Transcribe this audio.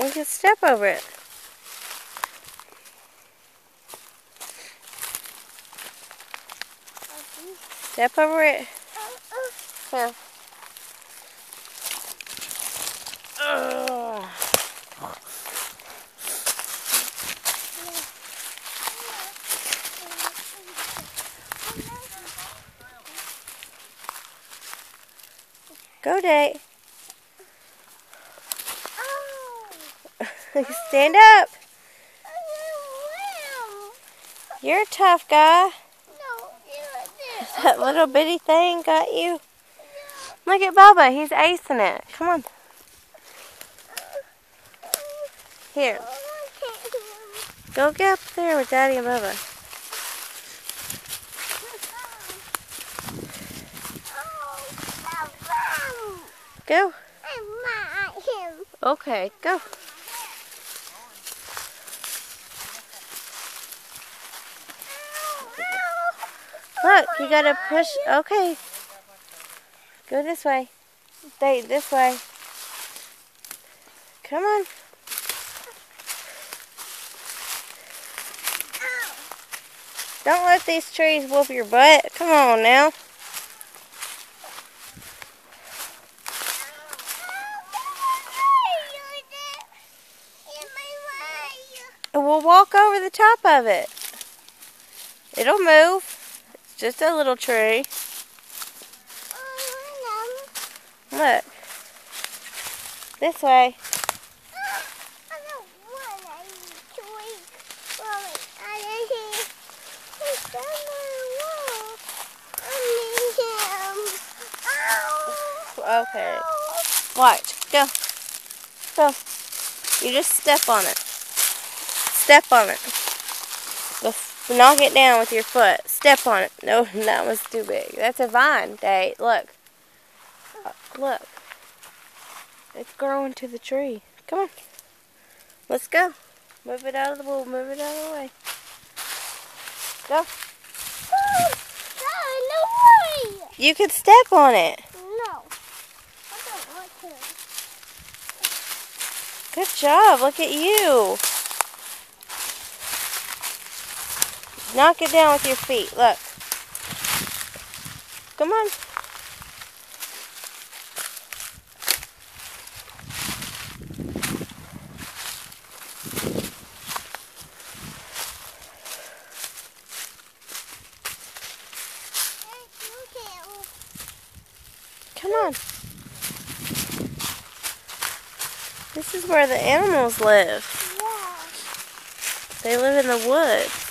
We can step over it. Step over it. Here. Go, Date. Stand up. You're a tough guy. That little bitty thing got you. Look at Bubba. He's acing it. Come on. Here. Go get up there with Daddy and Bubba. Go. Okay, go. Look, you gotta push. Okay. Go this way. Stay this way. Come on. Don't let these trees whoop your butt. Come on now. We'll walk over the top of it. It'll move. It's just a little tree. Look. This way. Okay. Watch. Go. Go. You just step on it. Step on it. Knock it down with your foot. Step on it. No, that was too big. That's a vine, Date. Look. Look. It's growing to the tree. Come on. Let's go. Move it out of the pool. Move it out of the way. Go. No way. You could step on it. No. I don't want to. Good job. Look at you. Knock it down with your feet. Look. Come on. Come on. This is where the animals live. Yeah. They live in the woods.